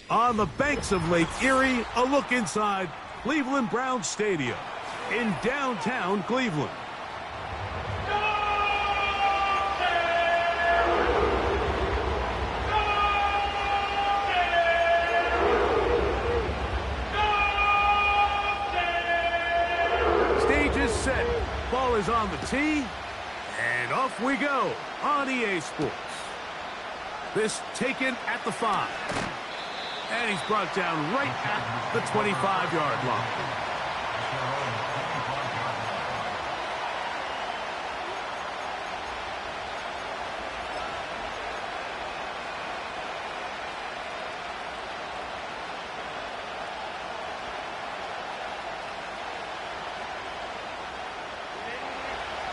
On the banks of Lake Erie, a look inside Cleveland Browns Stadium in downtown Cleveland. Stage is set. Ball is on the tee. And off we go on EA Sports. This taken at the 5. And he's brought down right at the 25-yard line.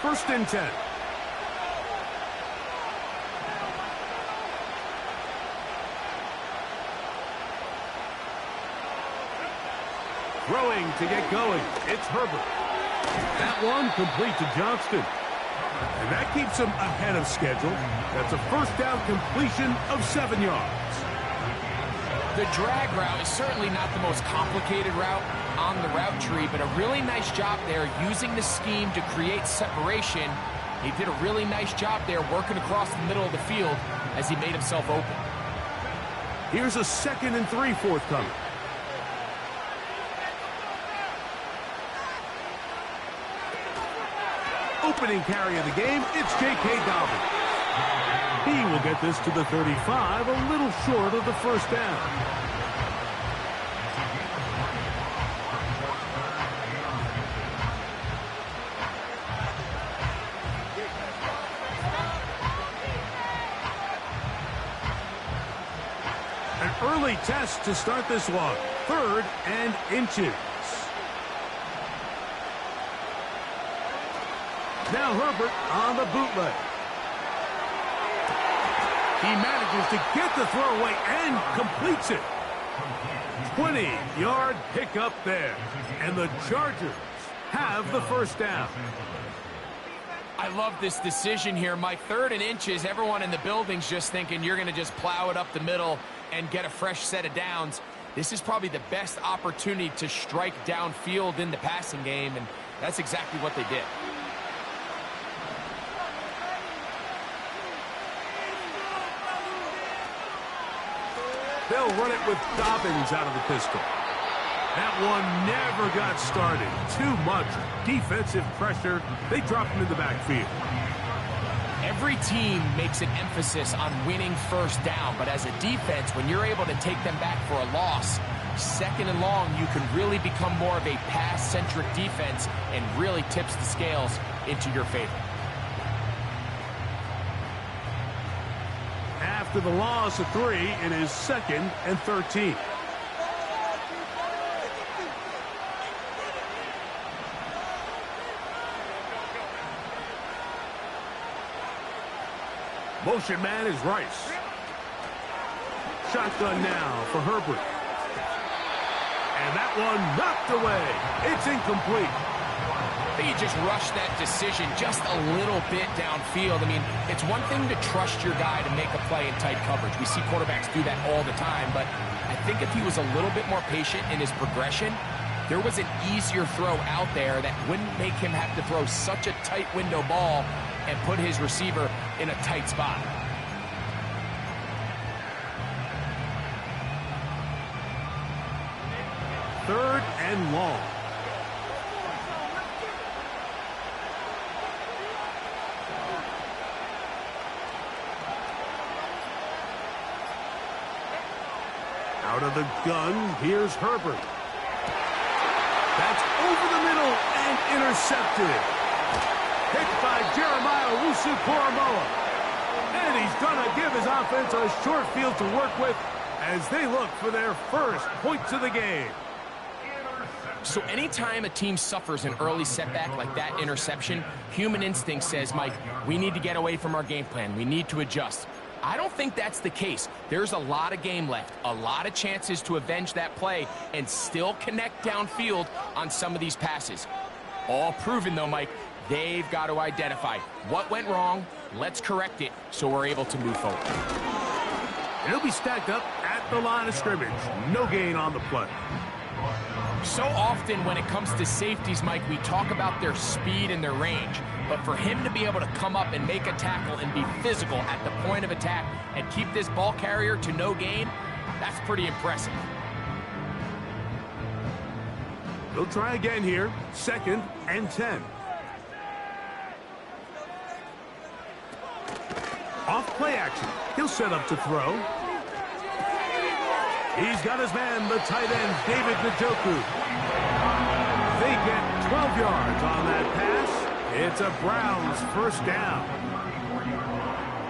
First and 10. Throwing to get going. It's Herbert. That one complete to Johnston. And that keeps him ahead of schedule. That's a first down completion of 7 yards. The drag route is certainly not the most complicated route on the route tree, but a really nice job there using the scheme to create separation. He did a really nice job there working across the middle of the field as he made himself open. Here's a 2nd and 3 forthcoming. Opening carry of the game, it's J.K. Dobbins. He will get this to the 35, a little short of the first down. An early test to start this one. 3rd and inches. Now Herbert on the bootleg. He manages to get the throw away and completes it. 20-yard pickup there. And the Chargers have the first down. I love this decision here. My 3rd and inches, everyone in the building's just thinking you're going to just plow it up the middle and get a fresh set of downs. This is probably the best opportunity to strike downfield in the passing game, and that's exactly what they did. They'll run it with Dobbins out of the pistol. That one never got started. Too much defensive pressure. They dropped him in the backfield. Every team makes an emphasis on winning first down, but as a defense, when you're able to take them back for a loss, 2nd and long, you can really become more of a pass-centric defense and really tips the scales into your favor. After the loss of 3, it is 2nd and 13. Motion man is Rice. Shotgun now for Herbert. And that one knocked away. It's incomplete. I think he just rushed that decision just a little bit downfield. I mean, it's one thing to trust your guy to make a play in tight coverage. We see quarterbacks do that all the time, but I think if he was a little bit more patient in his progression, there was an easier throw out there that wouldn't make him have to throw such a tight window ball and put his receiver in a tight spot. Third and long. Out of the gun, here's Herbert. That's over the middle and intercepted. Hit by Jeremiah Owusu-Koramoah. And he's going to give his offense a short field to work with as they look for their first points of the game. So anytime a team suffers an early setback like that interception, human instinct says, Mike, we need to get away from our game plan. We need to adjust. I don't think that's the case. There's a lot of game left, a lot of chances to avenge that play and still connect downfield on some of these passes. All proven, though, Mike, they've got to identify what went wrong, let's correct it so we're able to move forward. He'll be stacked up at the line of scrimmage. No gain on the play. So often when it comes to safeties, Mike, we talk about their speed and their range. But for him to be able to come up and make a tackle and be physical at the point of attack and keep this ball carrier to no gain, that's pretty impressive. He'll try again here. 2nd and 10. Off play action. He'll set up to throw. He's got his man, the tight end, David Njoku. They get 12 yards on that pass. It's a Browns first down.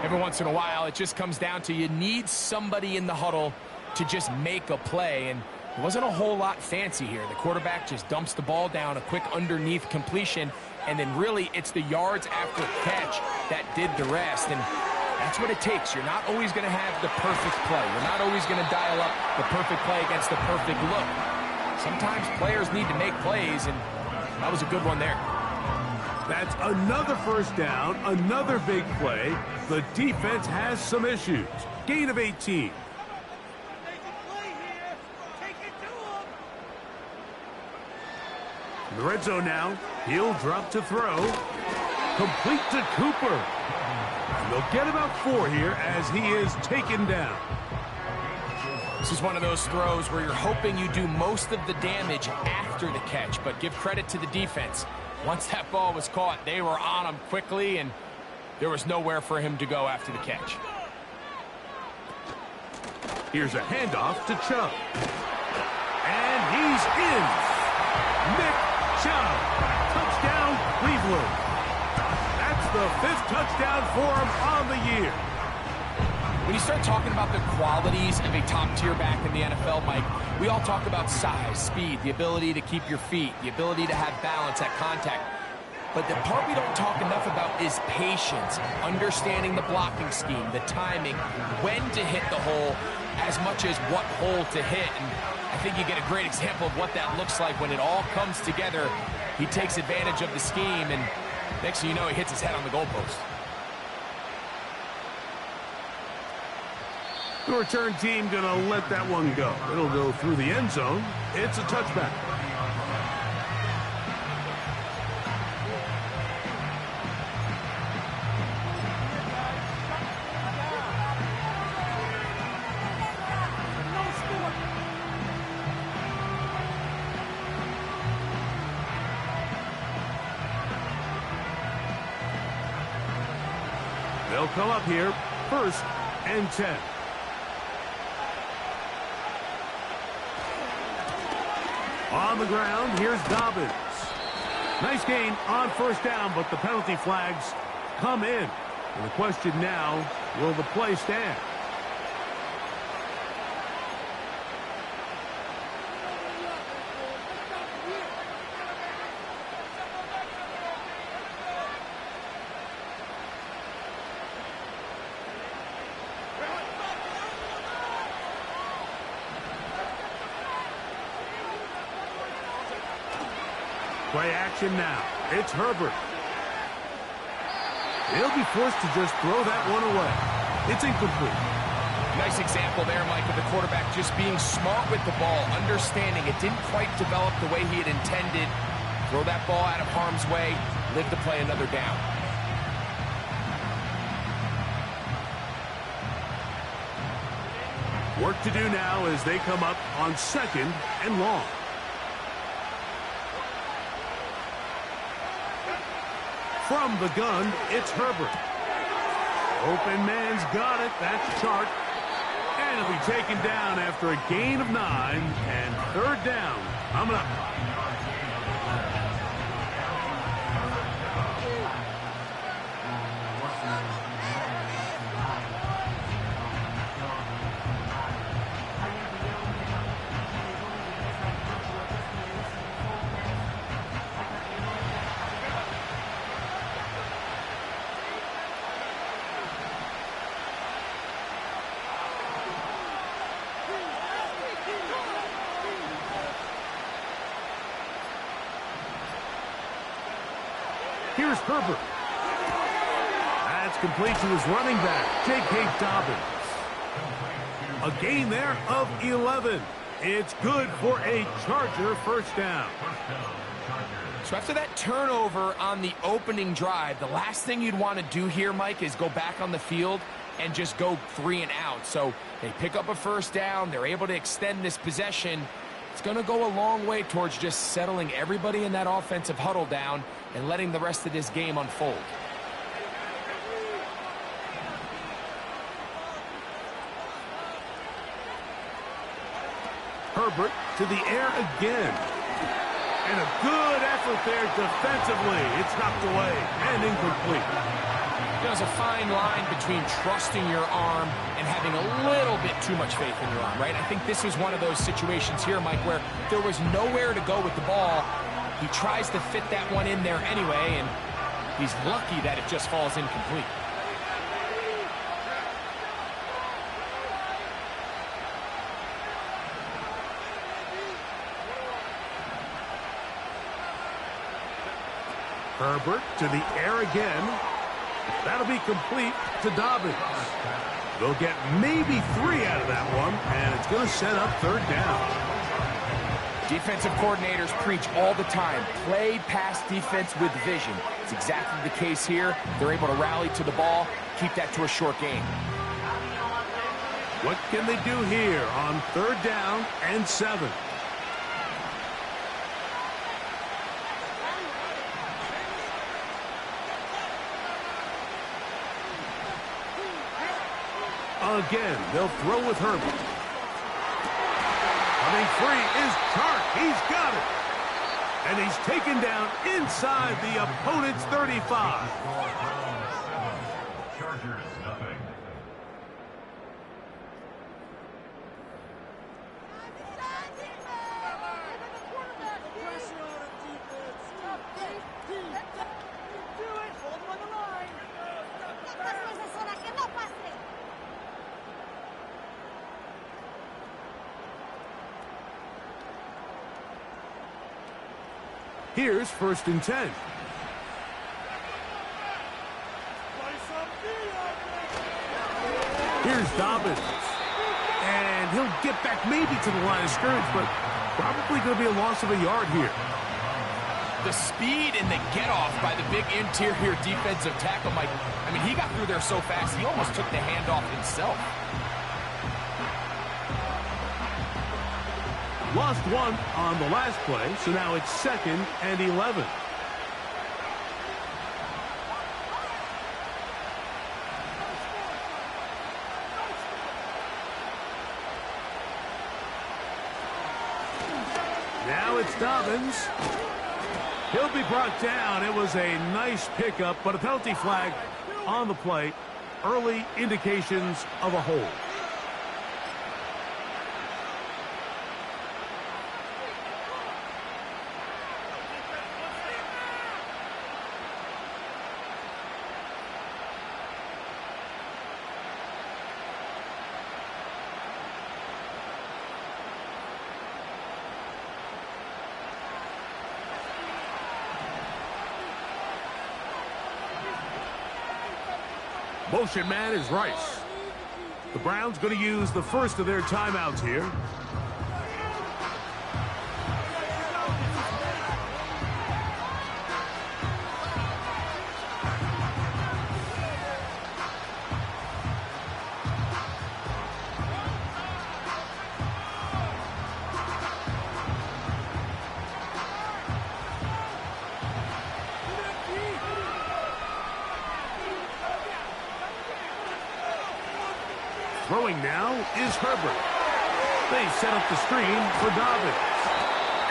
Every once in a while, it just comes down to you need somebody in the huddle to just make a play. And it wasn't a whole lot fancy here. The quarterback just dumps the ball down, a quick underneath completion, and then really it's the yards after catch that did the rest. And that's what it takes. You're not always going to have the perfect play. You're not always going to dial up the perfect play against the perfect look. Sometimes players need to make plays, and that was a good one there. That's another first down, another big play. The defense has some issues. Gain of 18. In the red zone now. He'll drop to throw. Complete to Cooper. And they'll get about 4 here as he is taken down. This is one of those throws where you're hoping you do most of the damage after the catch, but give credit to the defense. Once that ball was caught, they were on him quickly, and there was nowhere for him to go after the catch. Here's a handoff to Chubb. And he's in. Nick Chubb. Touchdown, Cleveland. That's the 5th touchdown for him on the year. When you start talking about the qualities of a top-tier back in the NFL, Mike, we all talk about size, speed, the ability to keep your feet, the ability to have balance at contact. But the part we don't talk enough about is patience, understanding the blocking scheme, the timing, when to hit the hole, as much as what hole to hit. And I think you get a great example of what that looks like when it all comes together. He takes advantage of the scheme, and next thing you know, he hits his head on the goalpost. The return team going to let that one go. It'll go through the end zone. It's a touchback. They'll come up here, 1st and 10. On the ground, here's Dobbins. Nice gain on first down, but the penalty flags come in. And the question now, will the play stand? Play action now. It's Herbert. He'll be forced to just throw that one away. It's incomplete. Nice example there, Mike, of the quarterback just being smart with the ball, understanding it didn't quite develop the way he had intended. Throw that ball out of harm's way, live to play another down. Work to do now as they come up on 2nd and long. From the gun, it's Herbert. Open man's got it. That's Chark. And he'll be taken down after a gain of 9. And 3rd down coming up. Here's Herbert. That's complete to his running back, J.K. Dobbins. A gain there of 11. It's good for a Charger first down. So after that turnover on the opening drive, the last thing you'd want to do here, Mike, is go back on the field and just go 3 and out. So they pick up a first down. They're able to extend this possession. It's going to go a long way towards just settling everybody in that offensive huddle down and letting the rest of this game unfold. Herbert to the air again. And a good effort there defensively. It's knocked away and incomplete. There's a fine line between trusting your arm and having a little bit too much faith in your arm, right? I think this was one of those situations here, Mike, where there was nowhere to go with the ball. He tries to fit that one in there anyway, and he's lucky that it just falls incomplete. Herbert to the air again. That'll be complete to Dobbins. They'll get maybe 3 out of that one, and it's going to set up third down. Defensive coordinators preach all the time, play pass defense with vision. It's exactly the case here. They're able to rally to the ball, keep that to a short game. What can they do here on third down and 7? Again, they'll throw with Herbert. Coming free is Chark. He's got it. And he's taken down inside the opponent's 35. Chargers, nothing. Here's 1st and 10. Here's Dobbins. And he'll get back maybe to the line of scrimmage, but probably going to be a loss of a yard here. The speed and the get-off by the big interior defensive tackle, Mike. I mean, he got through there so fast, he almost took the handoff himself. Lost 1 on the last play, so now it's 2nd and 11. Now it's Dobbins. He'll be brought down. It was a nice pickup, but a penalty flag on the play. Early indications of a hold. Motion man is Rice. The Browns going to use the first of their timeouts here. Throwing now is Herbert. They set up the screen for Dobbins.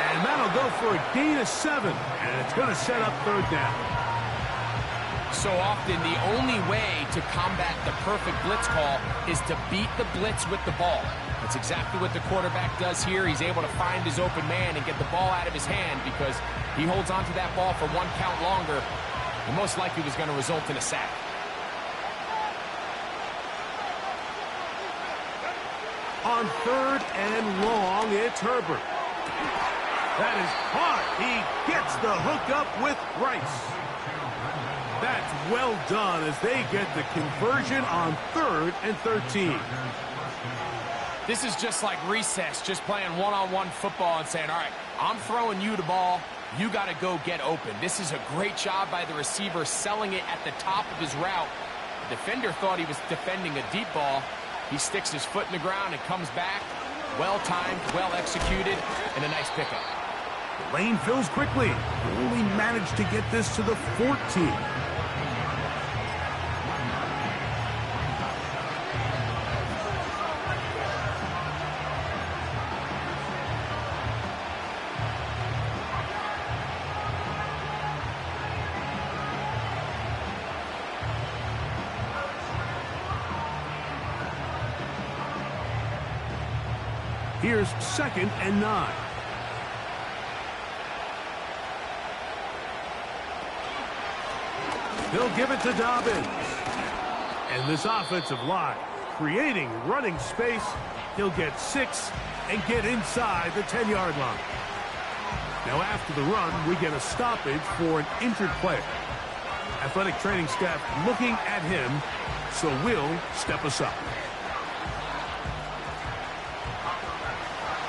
And that'll go for a gain of 7. And it's going to set up third down. So often, the only way to combat the perfect blitz call is to beat the blitz with the ball. That's exactly what the quarterback does here. He's able to find his open man and get the ball out of his hand because he holds onto that ball for 1 count longer. And most likely was going to result in a sack. On third and long, it's Herbert. That is caught. He gets the hookup with Rice. That's well done as they get the conversion on 3rd and 13. This is just like recess, just playing one-on-one football and saying, all right, I'm throwing you the ball. You got to go get open. This is a great job by the receiver selling it at the top of his route. The defender thought he was defending a deep ball. He sticks his foot in the ground and comes back. Well-timed, well-executed, and a nice pickup. The lane fills quickly. Only managed to get this to the 14. Here's 2nd and 9. He'll give it to Dobbins. And this offensive line, creating running space, he'll get 6 and get inside the 10-yard line. Now after the run, we get a stoppage for an injured player. Athletic training staff looking at him, so we'll step aside.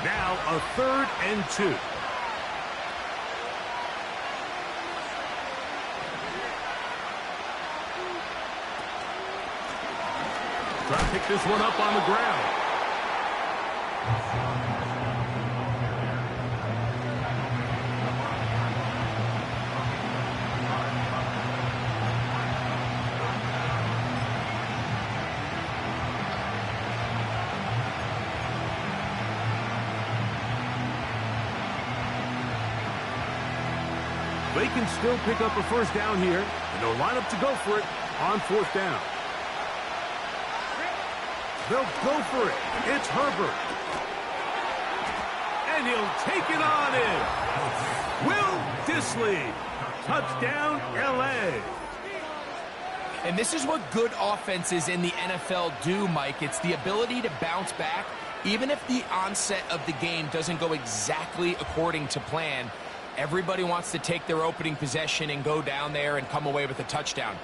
Now a 3rd and 2. Try to pick this one up on the ground. They can still pick up a first down here, and they'll line up to go for it on 4th down. They'll go for it. It's Herbert. And he'll take it on in. Will Dissly. Touchdown, L.A. And this is what good offenses in the NFL do, Mike. It's the ability to bounce back, even if the onset of the game doesn't go exactly according to plan. Everybody wants to take their opening possession and go down there and come away with a touchdown.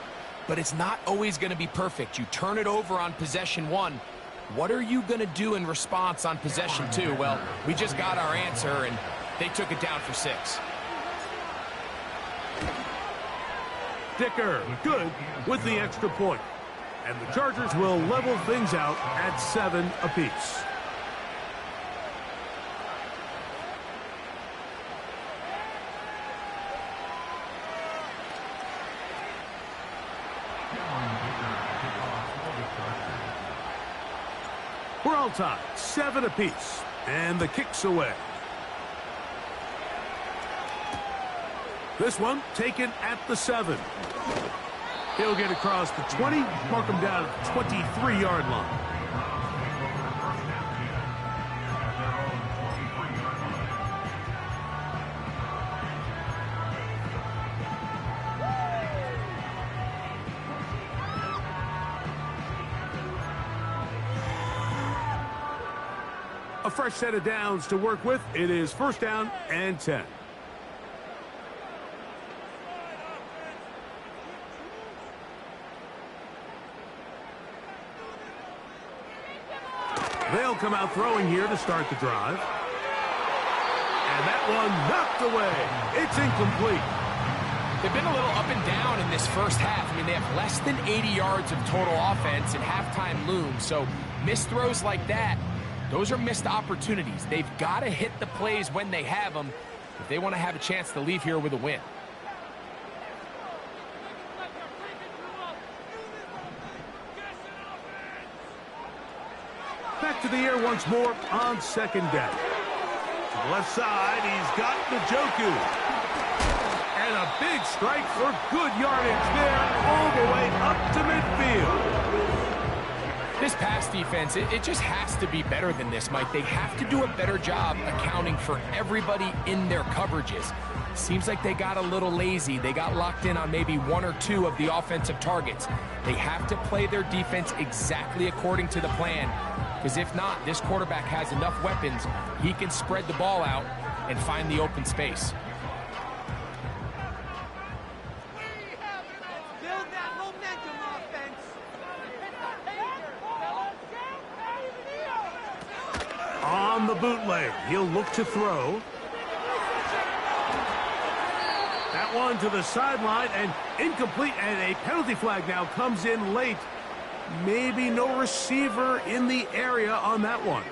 But it's not always going to be perfect. You turn it over on possession 1. What are you going to do in response on possession 2? Well, we just got our answer, and they took it down for 6. Dicker, good with the extra point. And the Chargers will level things out at 7 apiece. We're all tied, 7 apiece, and the kick's away. This one taken at the 7. He'll get across the 20, mark him down at the 23-yard line. A fresh set of downs to work with. It is 1st down and 10. They'll come out throwing here to start the drive. And that one knocked away. It's incomplete. They've been a little up and down in this first half. I mean, they have less than 80 yards of total offense and halftime looms. So missed throws like that, those are missed opportunities. They've got to hit the plays when they have them if they want to have a chance to leave here with a win. Back to the air once more on 2nd down. To the left side, he's got Njoku. And a big strike for good yardage there all the way up to midfield. This pass defense, it just has to be better than this, Mike. They have to do a better job accounting for everybody in their coverages. Seems like they got a little lazy. They got locked in on maybe 1 or 2 of the offensive targets. They have to play their defense exactly according to the plan, because if not, this quarterback has enough weapons. He can spread the ball out and find the open space. on the bootleg. He'll look to throw. That one to the sideline and incomplete, and a penalty flag now comes in late. Maybe no receiver in the area on that one.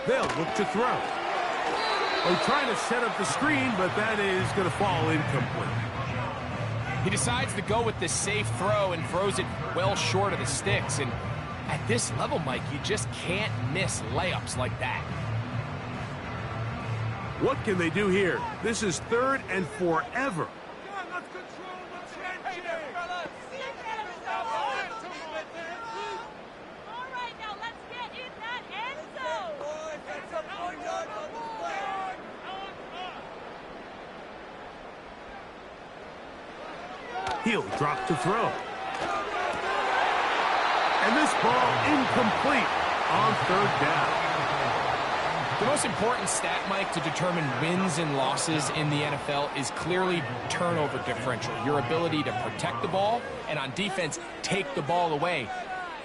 They'll look to throw. Oh, trying to set up the screen, but that is going to fall incomplete. He decides to go with the safe throw and throws it well short of the sticks. And at this level, Mike, you just can't miss layups like that. What can they do here? This is 3rd and forever. He'll drop to throw. And this ball incomplete on 3rd down. The most important stat, Mike, to determine wins and losses in the NFL is clearly turnover differential. Your ability to protect the ball and on defense, take the ball away.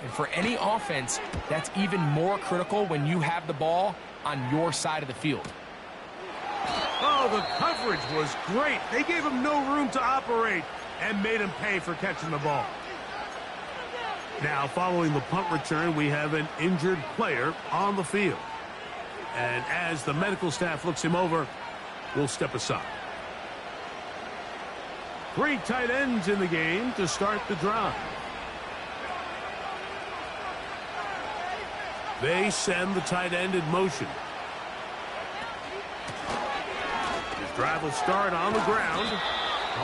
And for any offense, that's even more critical when you have the ball on your side of the field. Oh, the coverage was great. They gave him no room to operate and made him pay for catching the ball. Now, following the punt return, we have an injured player on the field. And as the medical staff looks him over, we'll step aside. 3 tight ends in the game to start the drive. They send the tight end in motion. His drive will start on the ground.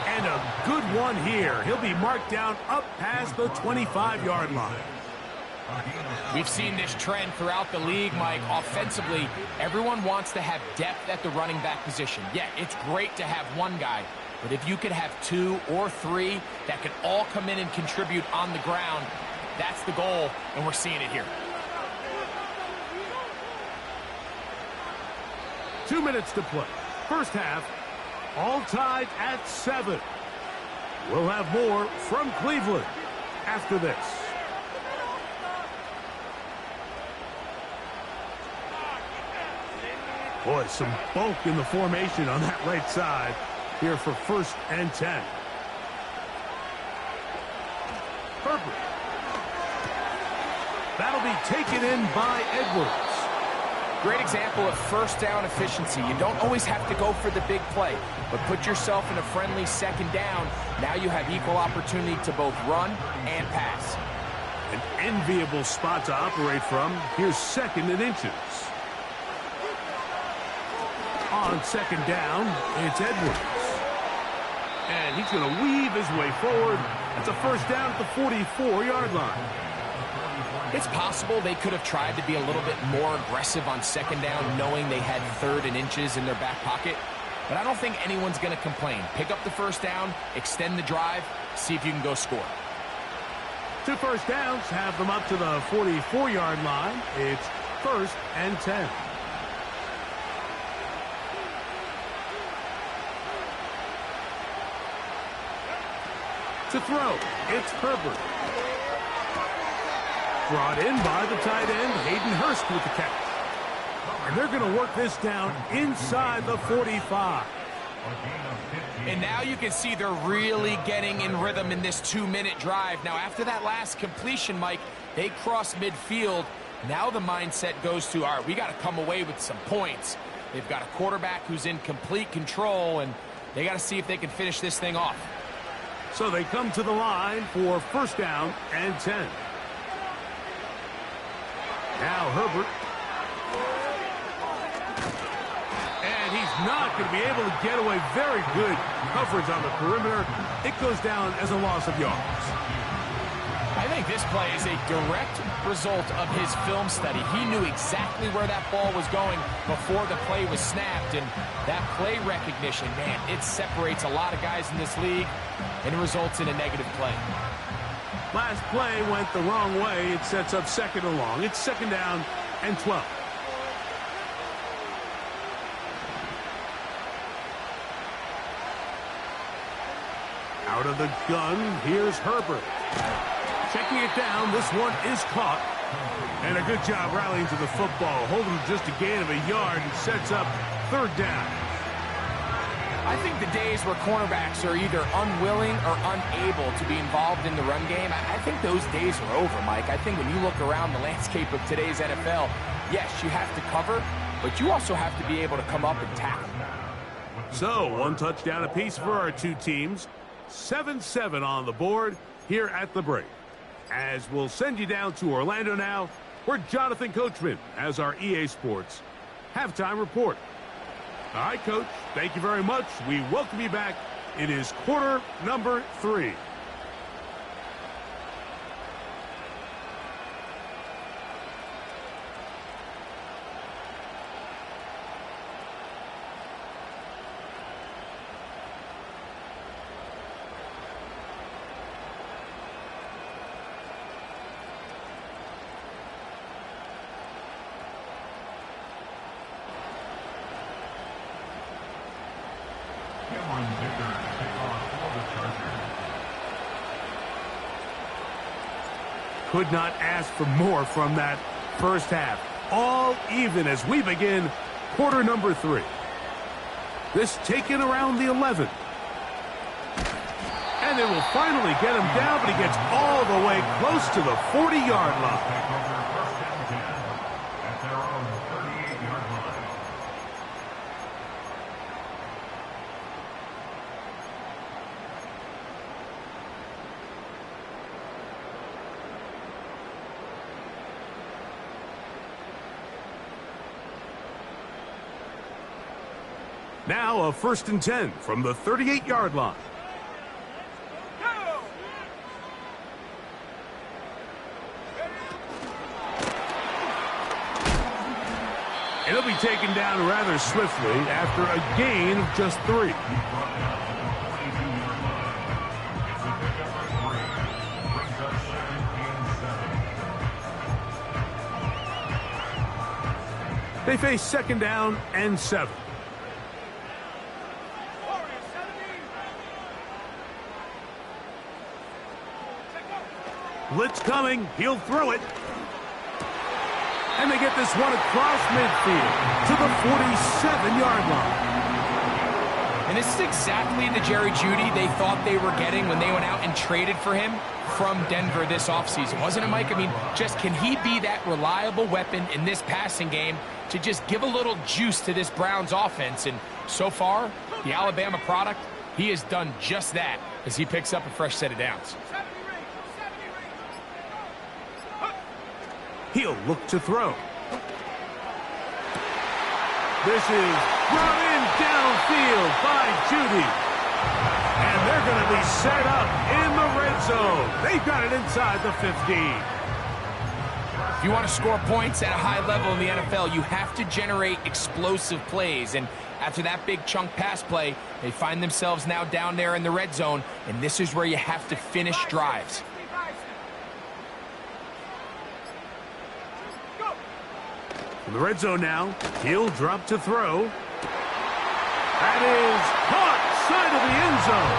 And a good one here. He'll be marked down up past the 25-yard line. We've seen this trend throughout the league, Mike. Offensively, everyone wants to have depth at the running back position. Yeah, it's great to have one guy, but if you could have 2 or 3 that could all come in and contribute on the ground, that's the goal, and we're seeing it here. 2 minutes to play. First half, all tied at 7. We'll have more from Cleveland after this. Boy, some bulk in the formation on that right side here for 1st and 10. Herbert. That'll be taken in by Edwards. Great example of 1st down efficiency. You don't always have to go for the big play, but put yourself in a friendly 2nd down. Now you have equal opportunity to both run and pass. An enviable spot to operate from. Here's 2nd and inches. On 2nd down, it's Edwards. And he's going to weave his way forward. It's a 1st down at the 44-yard line. It's possible they could have tried to be a little bit more aggressive on 2nd down, knowing they had 3rd and inches in their back pocket. But I don't think anyone's going to complain. Pick up the 1st down, extend the drive, see if you can go score. 2 first downs have them up to the 44-yard line. It's 1st and 10. To throw, it's Herbert. Brought in by the tight end, Hayden Hurst with the catch. And they're going to work this down inside the 45. And now you can see they're really getting in rhythm in this 2-minute drive. Now, after that last completion, Mike, they cross midfield. Now the mindset goes to, all right, we got to come away with some points. They've got a quarterback who's in complete control, and they got to see if they can finish this thing off. So they come to the line for 1st down and 10. Now Herbert. And he's not going to be able to get away. Very good coverage on the perimeter. It goes down as a loss of yards. I think this play is a direct result of his film study. He knew exactly where that ball was going before the play was snapped, and that play recognition, man, it separates a lot of guys in this league, and it results in a negative play. Last play went the wrong way. It sets up second and long. It's second down and 12. Out of the gun, here's Herbert. Checking it down, this one is caught. And a good job rallying to the football, holding just a gain of a yard and sets up third down. I think the days where cornerbacks are either unwilling or unable to be involved in the run game, I think those days are over, Mike. I think when you look around the landscape of today's NFL, yes, you have to cover, but you also have to be able to come up and tackle. So, one touchdown apiece for our two teams. 7-7 on the board here at the break. As we'll send you down to Orlando now, where Jonathan Coachman has our EA Sports halftime report. All right, Coach, thank you very much. We welcome you back. It is quarter number 3. Could not ask for more from that first half. All even as we begin quarter number 3. This taken around the 11. And they will finally get him down, but he gets all the way close to the 40-yard line. Now a 1st and 10 from the 38-yard line. It'll be taken down rather swiftly after a gain of just 3. They face second down and 7. Blitz coming. He'll throw it. And they get this one across midfield to the 47-yard line. And this is exactly the Jerry Jeudy they thought they were getting when they went out and traded for him from Denver this offseason. Wasn't it, Mike? I mean, just can he be that reliable weapon in this passing game to just give a little juice to this Browns offense? And so far, the Alabama product, he has done just that as he picks up a fresh set of downs. He'll look to throw. This is brought in downfield by Jeudy. And they're going to be set up in the red zone. They've got it inside the 15. If you want to score points at a high level in the NFL, you have to generate explosive plays. And after that big chunk pass play, they find themselves now down there in the red zone. And this is where you have to finish drives. In the red zone now, he'll drop to throw. That is caught side of the end zone.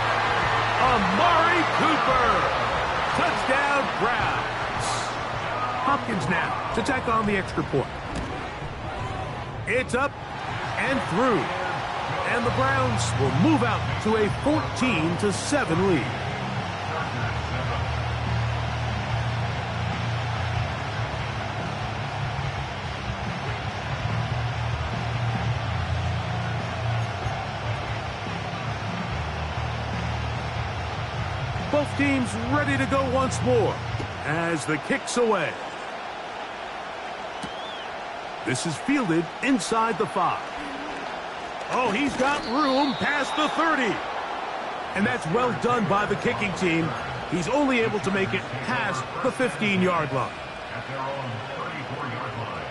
Amari Cooper. Touchdown, Browns. Hopkins now to tack on the extra point. It's up and through. And the Browns will move out to a 14-7 lead. Both teams ready to go once more as the kick's away. This is fielded inside the 5. Oh, he's got room past the 30. And that's well done by the kicking team. He's only able to make it past the 15-yard line. At their own 34-yard line.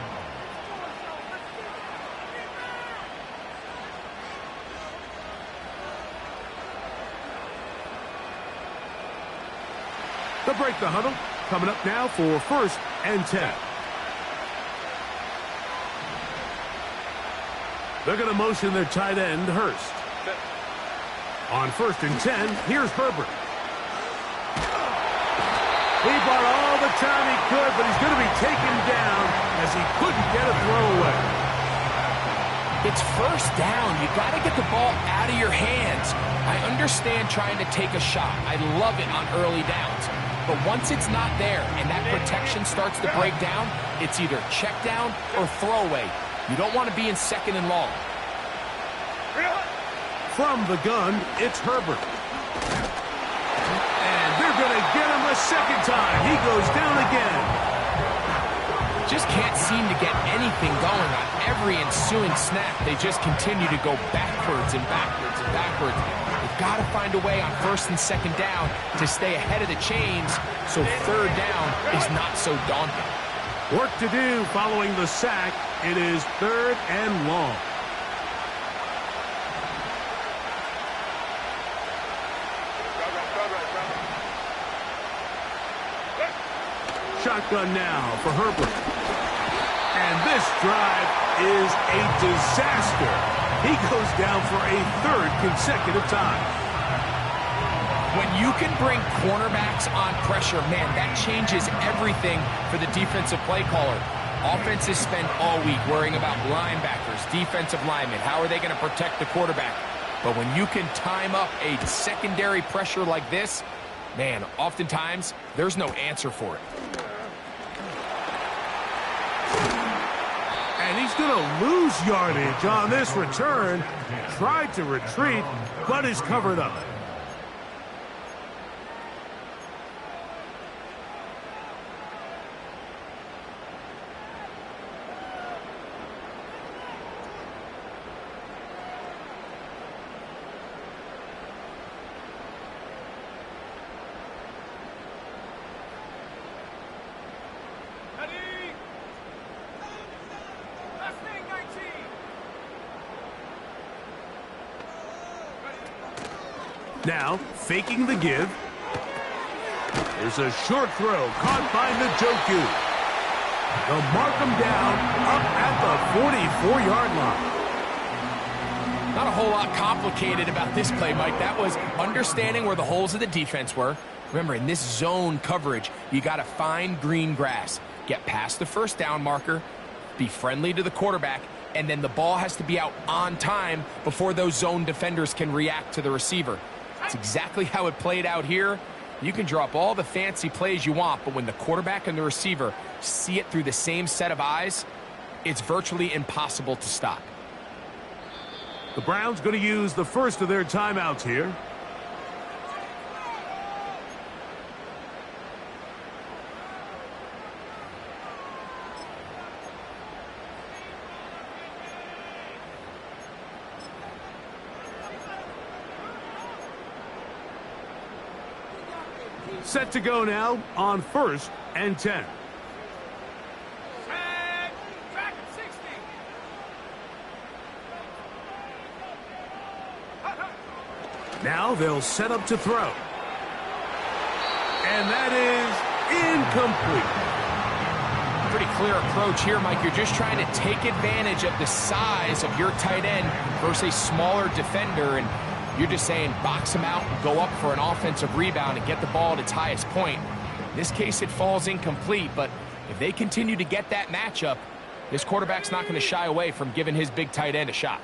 They'll break the huddle. Coming up now for 1st and 10. They're going to motion their tight end, Hurst. On 1st and 10, here's Herbert. He bought all the time he could, but he's going to be taken down as he couldn't get a throw away. It's 1st down. You got to get the ball out of your hands. I understand trying to take a shot. I love it on early downs. But once it's not there and that protection starts to break down, it's either check down or throwaway. You don't want to be in 2nd and long. From the gun, it's Herbert. And they're going to get him a 2nd time. He goes down again. Just can't seem to get anything going on every ensuing snap. They just continue to go backwards and backwards and backwards. They've got to find a way on 1st and 2nd down to stay ahead of the chains so 3rd down is not so daunting. Work to do following the sack. It is 3rd and long. Shotgun now for Herbert. And this drive is a disaster. He goes down for a 3rd consecutive time. When you can bring cornerbacks on pressure, man, that changes everything for the defensive play caller. Offenses spend all week worrying about linebackers, defensive linemen. How are they going to protect the quarterback? But when you can time up a secondary pressure like this, man, oftentimes there's no answer for it. And he's going to lose yardage on this return. Tried to retreat, but is covered up. Now, faking the give. There's a short throw caught by Njoku. They'll mark him down up at the 44-yard line. Not a whole lot complicated about this play, Mike. That was understanding where the holes of the defense were. Remember, in this zone coverage, you got to find green grass. Get past the 1st down marker, be friendly to the quarterback, and then the ball has to be out on time before those zone defenders can react to the receiver. That's exactly how it played out here. You can draw up all the fancy plays you want, but when the quarterback and the receiver see it through the same set of eyes, it's virtually impossible to stop. The Browns going to use the first of their timeouts here. Set to go now on 1st and 10. Now they'll set up to throw. And that is incomplete. Pretty clear approach here, Mike. You're just trying to take advantage of the size of your tight end versus a smaller defender, and you're just saying box him out, go up for an offensive rebound, and get the ball at its highest point. In this case, it falls incomplete, but if they continue to get that matchup, this quarterback's not going to shy away from giving his big tight end a shot.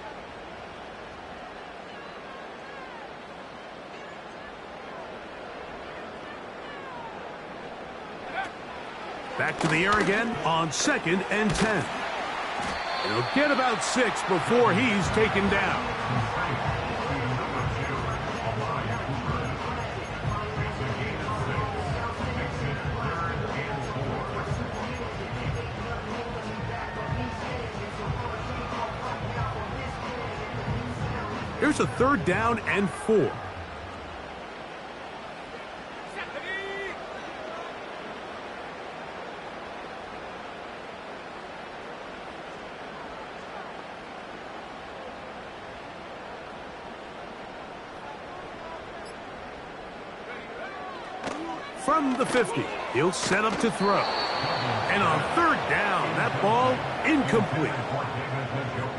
Back to the air again on 2nd and 10. He'll get about 6 before he's taken down. Here's a 3rd down and 4. from the 50. He'll set up to throw. And on third down, that ball incomplete.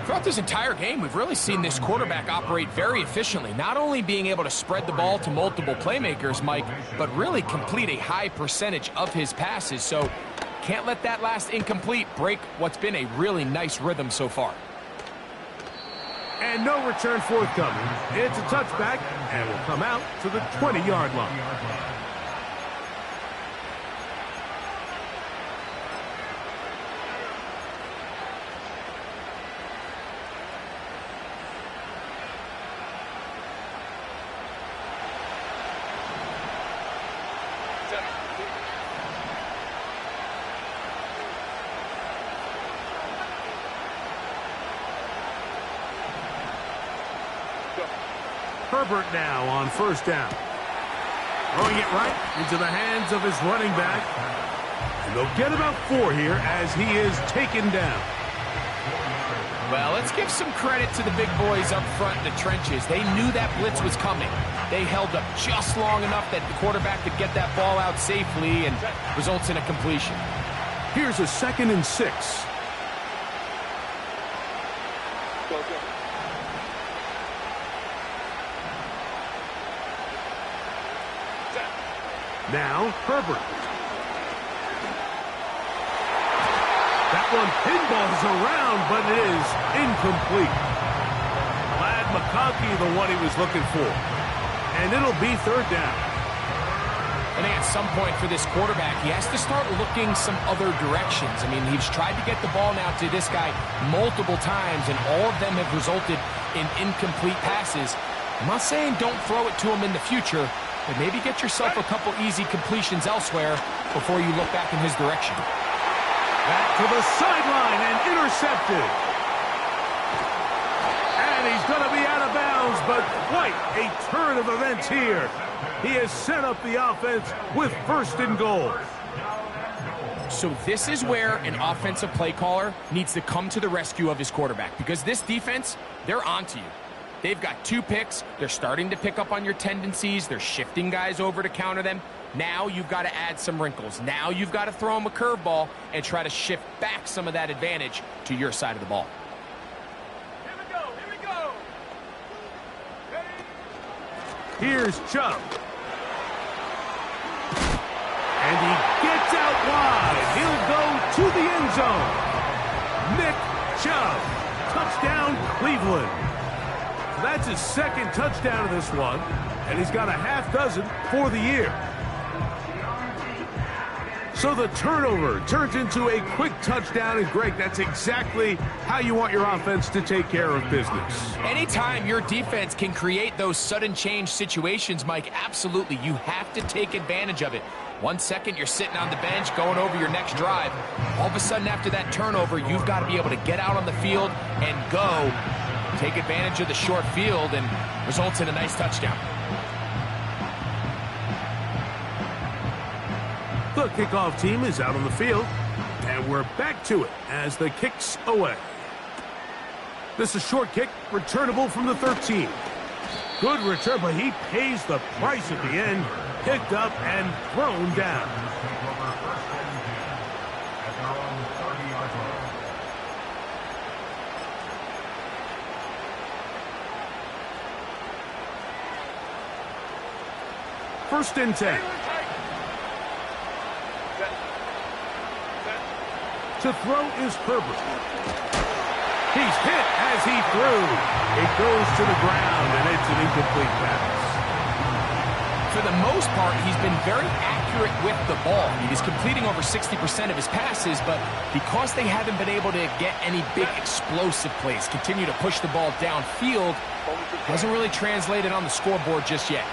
Throughout this entire game, we've really seen this quarterback operate very efficiently, not only being able to spread the ball to multiple playmakers, Mike, but really complete a high percentage of his passes. So can't let that last incomplete break what's been a really nice rhythm so far. And no return forthcoming. It's a touchback and will come out to the 20-yard line. Herbert now on first down. Throwing it right into the hands of his running back. And they'll get about 4 here as he is taken down. Well, let's give some credit to the big boys up front in the trenches. They knew that blitz was coming. They held up just long enough that the quarterback could get that ball out safely and results in a completion. Here's a 2nd and 6. Now, Herbert. That one pinballs around, but it is incomplete. Glad McConkey the one he was looking for. And it'll be third down. I think at some point for this quarterback, he has to start looking some other directions. I mean, he's tried to get the ball now to this guy multiple times, and all of them have resulted in incomplete passes. I'm not saying don't throw it to him in the future, but maybe get yourself a couple easy completions elsewhere before you look back in his direction. Back to the sideline and intercepted. And he's going to be out of bounds, but quite a turn of events here. He has set up the offense with 1st and goal. So this is where an offensive play caller needs to come to the rescue of his quarterback, because this defense, they're onto you. They've got 2 picks. They're starting to pick up on your tendencies. They're shifting guys over to counter them. Now you've got to add some wrinkles. Now you've got to throw them a curveball and try to shift back some of that advantage to your side of the ball. Here we go. Here we go. Here's Chubb. And he gets out wide. He'll go to the end zone. Nick Chubb. Touchdown, Cleveland. That's his 2nd touchdown of this one, and he's got a half dozen for the year. So the turnover turns into a quick touchdown, and Greg, that's exactly how you want your offense to take care of business. Anytime your defense can create those sudden change situations, Mike, absolutely, you have to take advantage of it. 1 second, you're sitting on the bench going over your next drive. All of a sudden, after that turnover, you've got to be able to get out on the field and go. Take advantage of the short field and results in a nice touchdown. The kickoff team is out on the field, and we're back to it as the kick's away. This is a short kick, returnable from the 13. Good return, but he pays the price at the end. Picked up and thrown down. First and 10. To throw is Herbert. He's hit as he threw. It goes to the ground, and it's an incomplete pass. For the most part, he's been very accurate with the ball. He's completing over 60% of his passes, but because they haven't been able to get any big explosive plays, continue to push the ball downfield, hasn't really translated on the scoreboard just yet.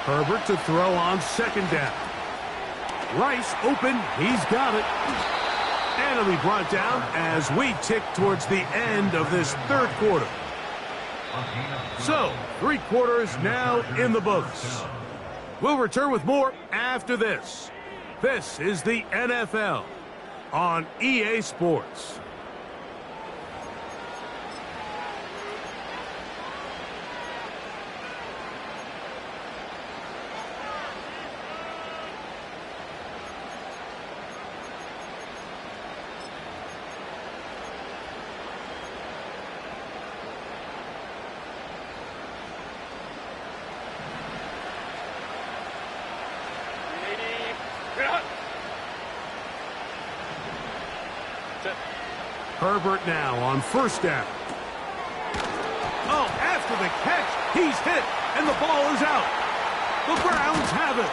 Herbert to throw on 2nd down. Rice open. He's got it. And it'll be brought down as we tick towards the end of this 3rd quarter. So, 3 quarters now in the books. We'll return with more after this. This is the NFL on EA Sports. Herbert now on first down. Oh, after the catch, he's hit, and the ball is out. The Browns have it.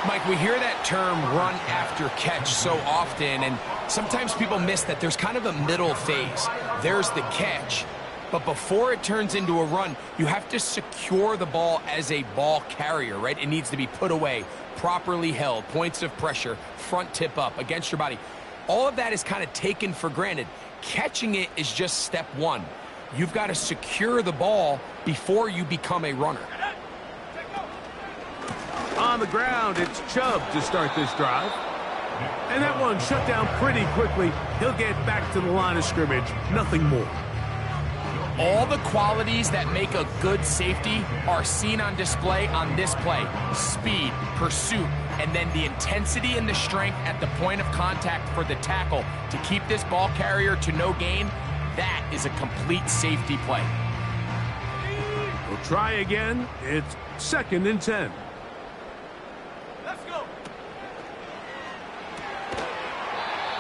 Mike, we hear that term run after catch so often, and sometimes people miss that there's kind of a middle phase. There's the catch, but before it turns into a run, you have to secure the ball as a ball carrier, right? It needs to be put away, properly held, points of pressure, front tip up against your body. All of that is kind of taken for granted. Catching it is just step one. You've got to secure the ball before you become a runner. On the ground, it's Chubb to start this drive. And that one shut down pretty quickly. He'll get back to the line of scrimmage. Nothing more. All the qualities that make a good safety are seen on display on this play. Speed, pursuit, and then the intensity and the strength at the point of contact for the tackle to keep this ball carrier to no gain. That is a complete safety play. We'll try again. It's 2nd and 10. Let's go.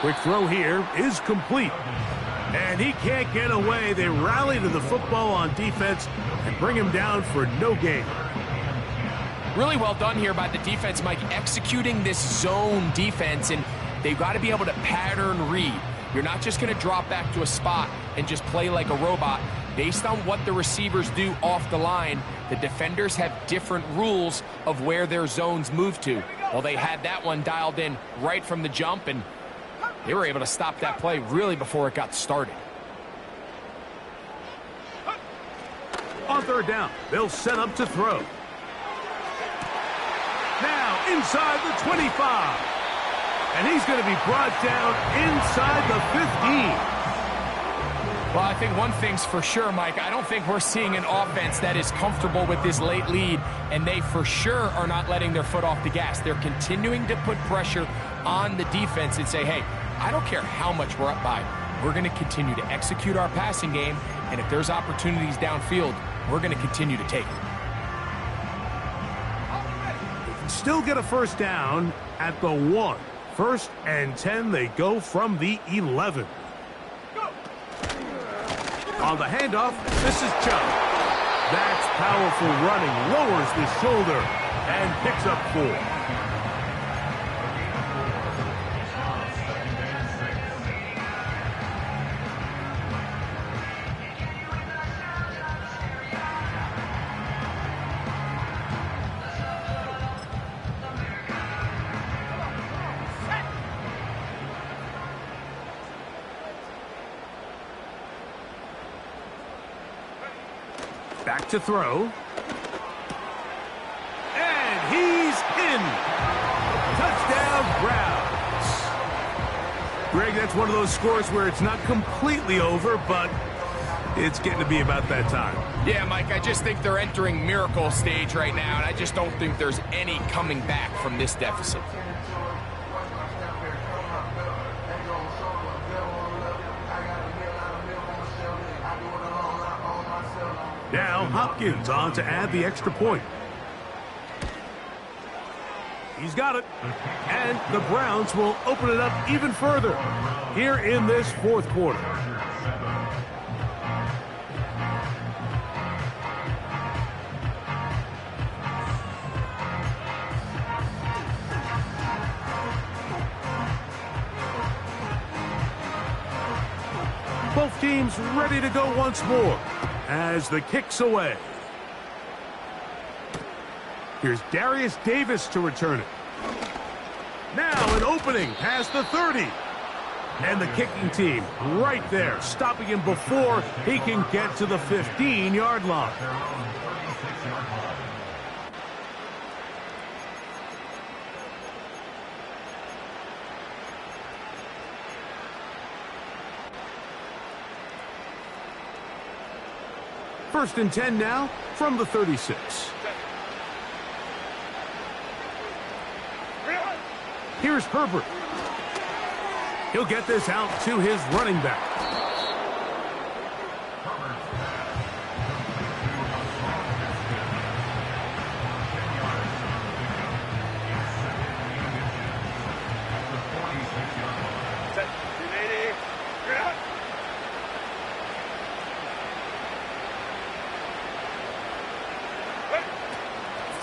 Quick throw here is complete. And he can't get away. They rally to the football on defense and bring him down for no gain. Really well done here by the defense, Mike, executing this zone defense, and they've got to be able to pattern read. You're not just going to drop back to a spot and just play like a robot. Based on what the receivers do off the line, the defenders have different rules of where their zones move to. Well, they had that one dialed in right from the jump, and they were able to stop that play really before it got started. On 3rd down, they'll set up to throw. Now inside the 25. And he's going to be brought down inside the 15. Well, I think one thing's for sure, Mike. I don't think we're seeing an offense that is comfortable with this late lead, and they for sure are not letting their foot off the gas. They're continuing to put pressure on the defense and say, hey, I don't care how much we're up by. We're going to continue to execute our passing game, and if there's opportunities downfield, we're going to continue to take them. Still get a first down at the 1. 1st and 10, they go from the 11. On the handoff, this is Chubb. That's powerful running, lowers the shoulder, and picks up 4. Back to throw. And he's in. Touchdown, Browns. Greg, that's one of those scores where it's not completely over, but it's getting to be about that time. Yeah, Mike, I just think they're entering miracle stage right now, and I just don't think there's any coming back from this deficit. Now Hopkins on to add the extra point. He's got it. And the Browns will open it up even further here in this 4th quarter. Both teams ready to go once more as the kick's away. Here's Darius Davis to return it. Now an opening past the 30. And the kicking team right there, stopping him before he can get to the 15-yard line. First and 10 now from the 36. Here's Herbert. He'll get this out to his running back.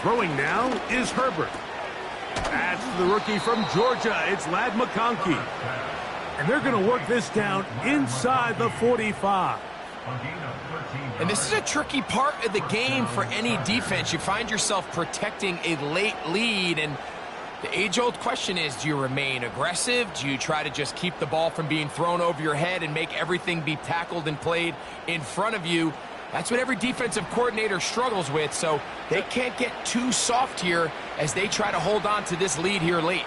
Throwing now is Herbert. That's the rookie from Georgia. It's Lad McConkey. And they're going to work this down inside the 45. And this is a tricky part of the game for any defense. You find yourself protecting a late lead, and the age-old question is, do you remain aggressive? Do you try to just keep the ball from being thrown over your head and make everything be tackled and played in front of you? That's what every defensive coordinator struggles with, so they can't get too soft here as they try to hold on to this lead here late.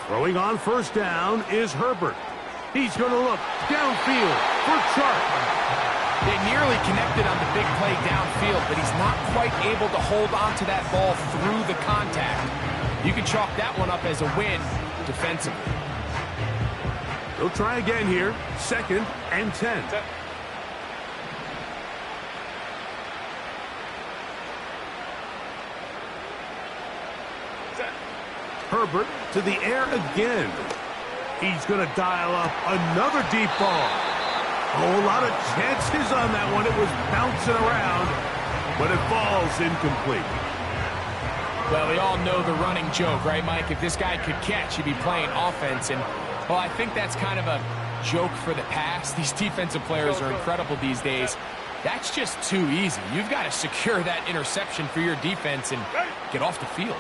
Throwing on first down is Herbert. He's going to look downfield for Chark. They nearly connected on the big play downfield, but he's not quite able to hold on to that ball through the contact. You can chalk that one up as a win defensively. They'll try again here. 2nd and 10. Herbert to the air again. He's going to dial up another deep ball. Oh, a lot of chances on that one. It was bouncing around, but it falls incomplete. Well, we all know the running joke, right, Mike? If this guy could catch, he'd be playing offense. And, well, I think that's kind of a joke for the past. These defensive players are incredible these days. That's just too easy. You've got to secure that interception for your defense and get off the field.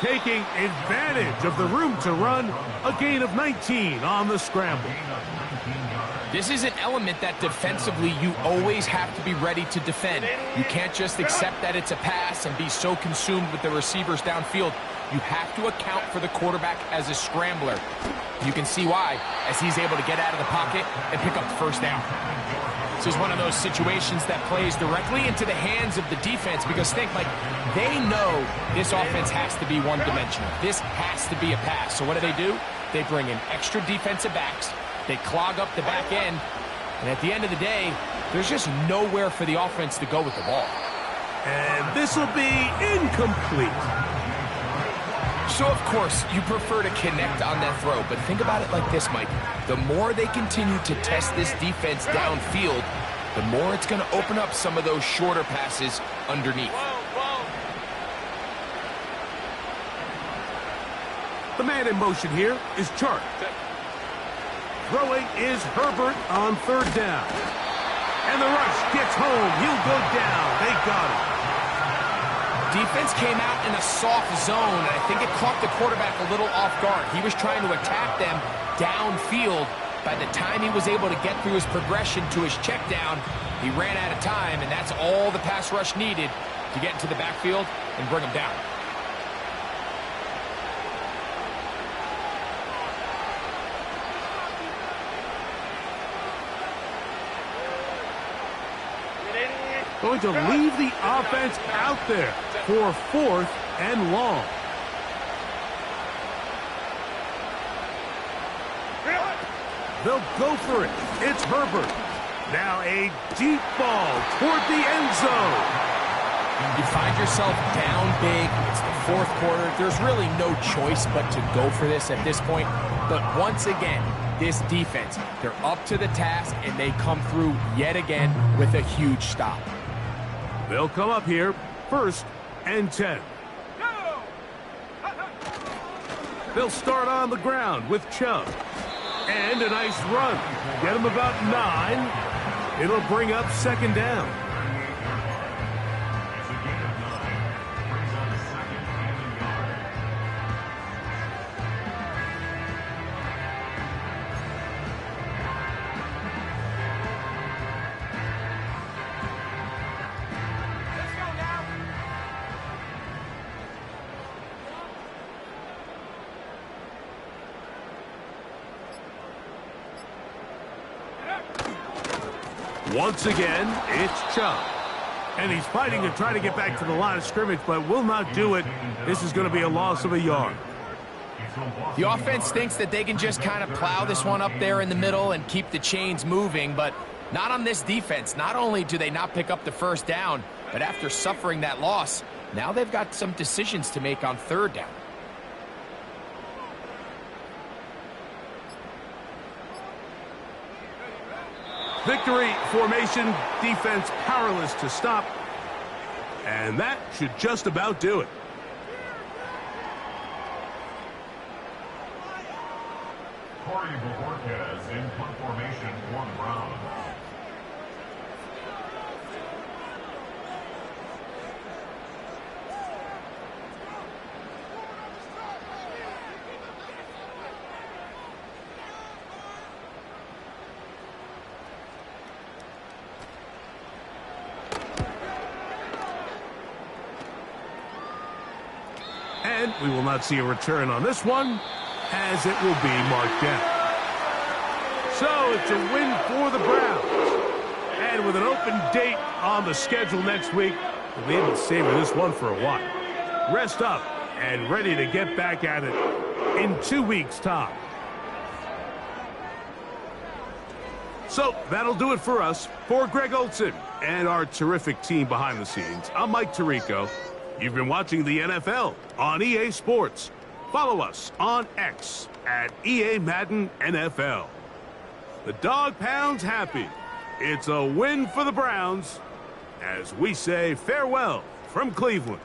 Taking advantage of the room to run, a gain of 19 on the scramble. This is an element that defensively you always have to be ready to defend. You can't just accept that it's a pass and be so consumed with the receivers downfield. You have to account for the quarterback as a scrambler. You can see why, as he's able to get out of the pocket and pick up the first down. This is one of those situations that plays directly into the hands of the defense, because think, like, they know this offense has to be one-dimensional. This has to be a pass. So what do? They bring in extra defensive backs. They clog up the back end. And at the end of the day, there's just nowhere for the offense to go with the ball. And this will be incomplete. So, of course, you prefer to connect on that throw, but think about it like this, Mike. The more they continue to test this defense downfield, the more it's going to open up some of those shorter passes underneath. The man in motion here is Chark. Throwing is Herbert on 3rd down. And the rush gets home. He'll go down. They got him. Defense came out in a soft zone, and I think it caught the quarterback a little off guard. He was trying to attack them downfield. By the time he was able to get through his progression to his check down, he ran out of time, and that's all the pass rush needed to get into the backfield and bring him down. Going to leave the offense out there for 4th and long. They'll go for it. It's Herbert. Now a deep ball toward the end zone. You find yourself down big. It's the 4th quarter. There's really no choice but to go for this at this point. But once again, this defense, they're up to the task, and they come through yet again with a huge stop. They'll come up here, 1st and 10. They'll start on the ground with Chubb. And a nice run. Get him about 9. It'll bring up 2nd down. Once again, it's Chubb. And he's fighting to try to get back to the line of scrimmage, but will not do it. This is going to be a loss of a yard. The offense thinks that they can just kind of plow this one up there in the middle and keep the chains moving, but not on this defense. Not only do they not pick up the 1st down, but after suffering that loss, now they've got some decisions to make on 3rd down. Victory formation, defense powerless to stop. And that should just about do it. Corey Cortez in punt formation for the Browns. And we will not see a return on this one, as it will be marked down. So it's a win for the Browns. And with an open date on the schedule next week, we'll be able to savor this one for a while. Rest up and ready to get back at it in 2 weeks' time. So that'll do it for us. For Greg Olson and our terrific team behind the scenes, I'm Mike Tirico. You've been watching the NFL on EA Sports. Follow us on X at EA Madden NFL. The Dog Pound's happy. It's a win for the Browns as we say farewell from Cleveland.